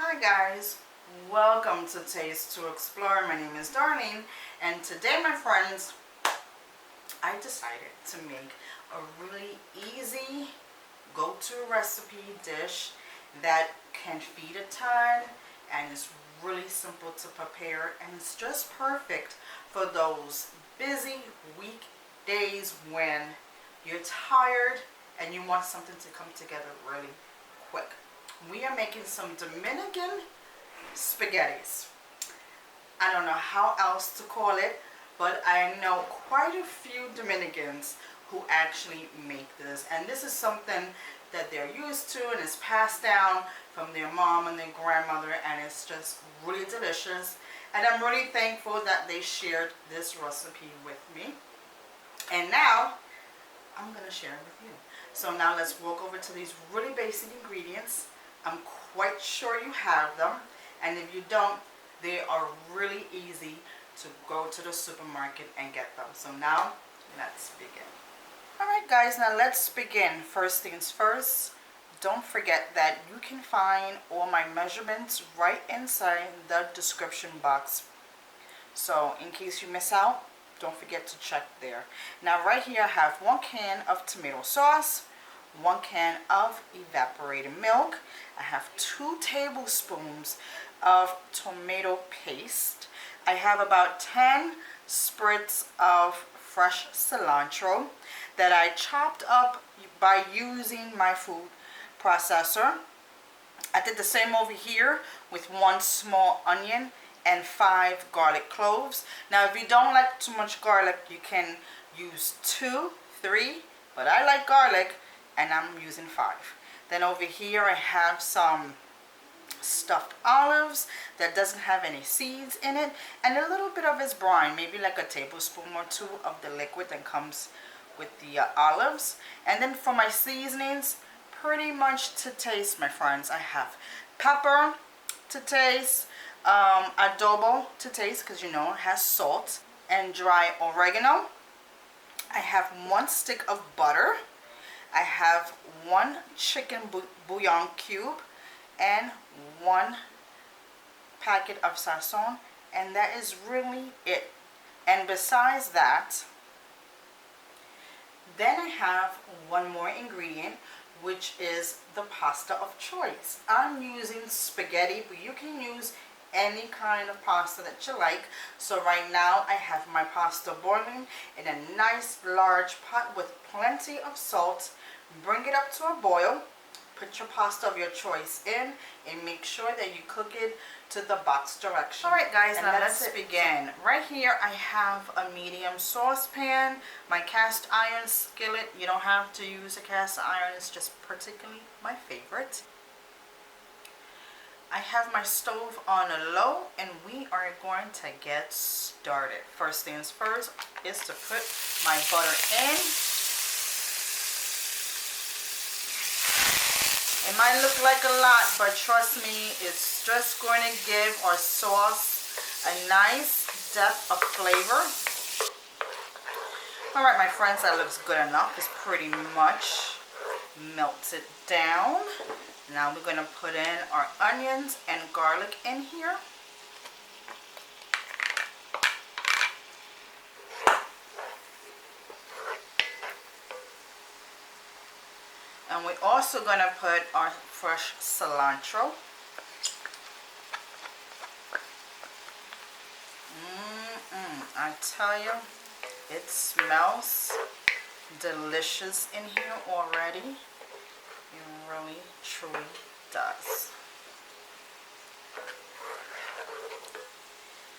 Hi guys, welcome to Taste to Explore. My name is Darlene, and today, my friends, I decided to make a really easy go-to recipe dish that can feed a ton and is really simple to prepare, and it's just perfect for those busy weekdays when you're tired and you want something to come together really quick. We are making some Dominican spaghettis. I don't know how else to call it, but I know quite a few Dominicans who actually make this, and this is something that they're used to and it's passed down from their mom and their grandmother, and it's just really delicious. And I'm really thankful that they shared this recipe with me, and now I'm gonna share it with you. So now let's walk over to these really basic ingredients. I'm quite sure you have them, and if you don't, they are really easy to go to the supermarket and get them. So now let's begin. Alright guys, now let's begin. First things first, don't forget that you can find all my measurements right inside the description box. So in case you miss out, don't forget to check there. Now right here I have 1 can of tomato sauce, 1 can of evaporated milk. I have 2 tablespoons of tomato paste. I have about 10 sprigs of fresh cilantro that I chopped up by using my food processor. I did the same over here with 1 small onion and 5 garlic cloves. Now if you don't like too much garlic, you can use 2, 3, but I like garlic and I'm using 5. Then over here I have some stuffed olives that doesn't have any seeds in it, and a little bit of its brine, maybe like a tablespoon or 2 of the liquid that comes with the olives. And then for my seasonings, pretty much to taste, my friends, I have pepper to taste, adobo to taste because you know it has salt, and dry oregano. I have 1 stick of butter. I have 1 chicken bouillon cube and 1 packet of Sazon, and that is really it. And besides that, then I have 1 more ingredient, which is the pasta of choice. I'm using spaghetti, but you can use any kind of pasta that you like. So right now I have my pasta boiling in a nice large pot with plenty of salt. Bring it up to a boil. Put your pasta of your choice in and make sure that you cook it to the box direction. Alright guys, now let's begin. Right here I have a medium saucepan, my cast iron skillet. You don't have to use a cast iron, it's just particularly my favorite. I have my stove on a low, and we are going to get started. First things first is to put my butter in. It might look like a lot, but trust me, it's just going to give our sauce a nice depth of flavor. Alright my friends, that looks good enough. It's pretty much melted down. Now we're going to put in our onions and garlic in here. And we're also going to put our fresh cilantro. I tell you, it smells delicious in here already. It really, truly does.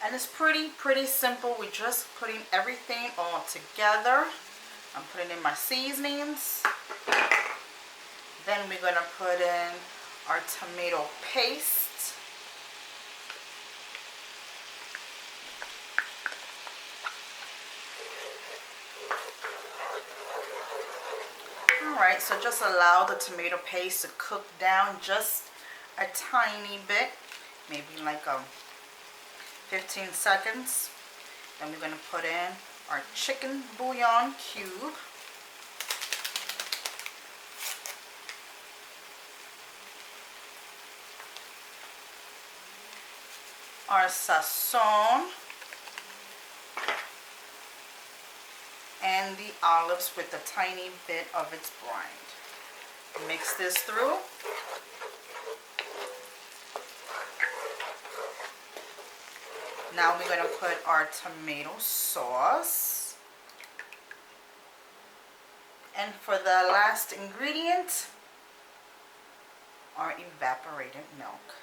And it's pretty simple. We're just putting everything all together. I'm putting in my seasonings. Then we're going to put in our tomato paste. Alright, so just allow the tomato paste to cook down just a tiny bit, maybe like 15 seconds. Then we're going to put in our chicken bouillon cube. our sazon and the olives with a tiny bit of its brine. Mix this through. Now we're going to put our tomato sauce. And for the last ingredient, our evaporated milk.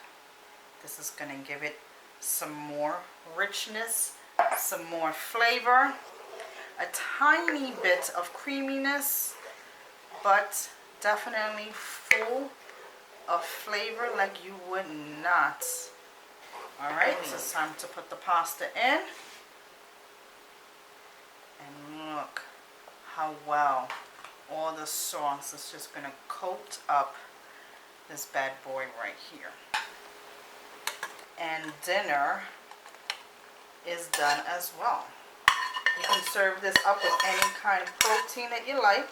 This is going to give it some more richness, some more flavor, a tiny bit of creaminess, but definitely full of flavor like you would not. Alright, so it's time to put the pasta in. And look how well all the sauce is just going to coat up this bad boy right here. And dinner is done as well. You can serve this up with any kind of protein that you like.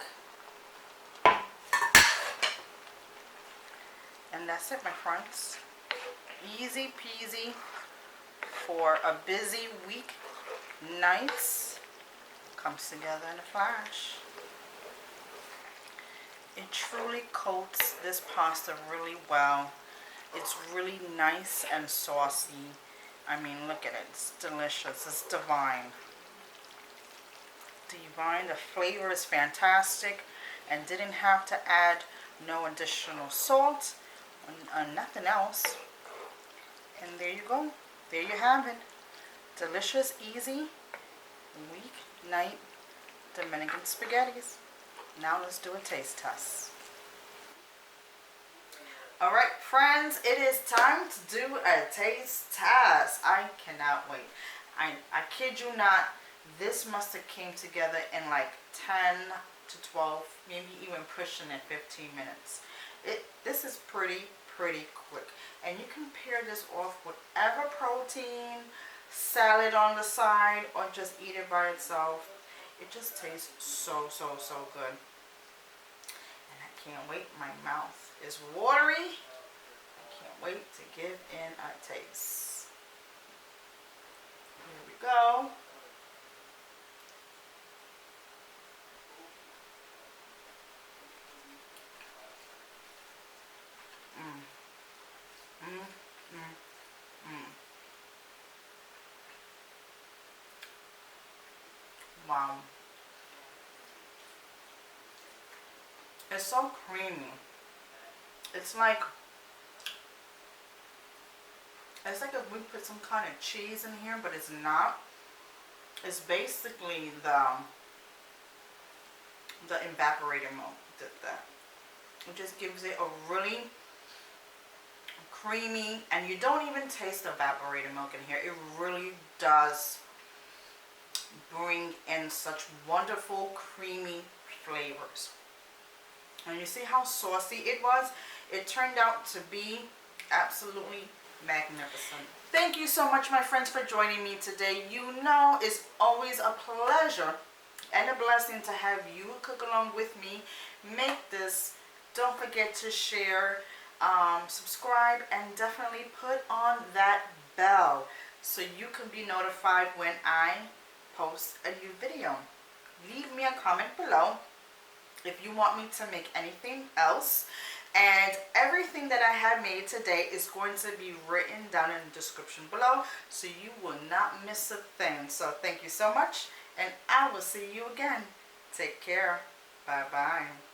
And that's it, my friends. Easy peasy for a busy week nights. Comes together in a flash. It truly coats this pasta really well. It's really nice and saucy. I mean, look at it. It's delicious. It's divine. Divine. The flavor is fantastic and didn't have to add no additional salt or nothing else. And there you go. There you have it. Delicious, easy, weeknight Dominican spaghettis. Now let's do a taste test. Alright friends, it is time to do a taste test. I cannot wait. I kid you not, this must have came together in like 10 to 12, maybe even pushing it 15 minutes. This is pretty quick. And you can pair this off with whatever protein, salad on the side, or just eat it by itself. It just tastes so good. And I can't wait. My mouth is watery. I can't wait to give in a taste. Here we go. Wow. It's so creamy. It's like if we put some kind of cheese in here, but it's not. It's basically the evaporated milk did that. It just gives it a really creamy, and you don't even taste the evaporated milk in here. It really does bring in such wonderful creamy flavors. And you see how saucy it was? It turned out to be absolutely magnificent. Thank you so much, my friends, for joining me today. You know it's always a pleasure and a blessing to have you cook along with me. Make this. Don't forget to share, subscribe, and definitely put on that bell so you can be notified when I post a new video. Leave me a comment below if you want me to make anything else, and everything that I have made today is going to be written down in the description below, so you will not miss a thing. So thank you so much, and I will see you again. Take care. Bye bye.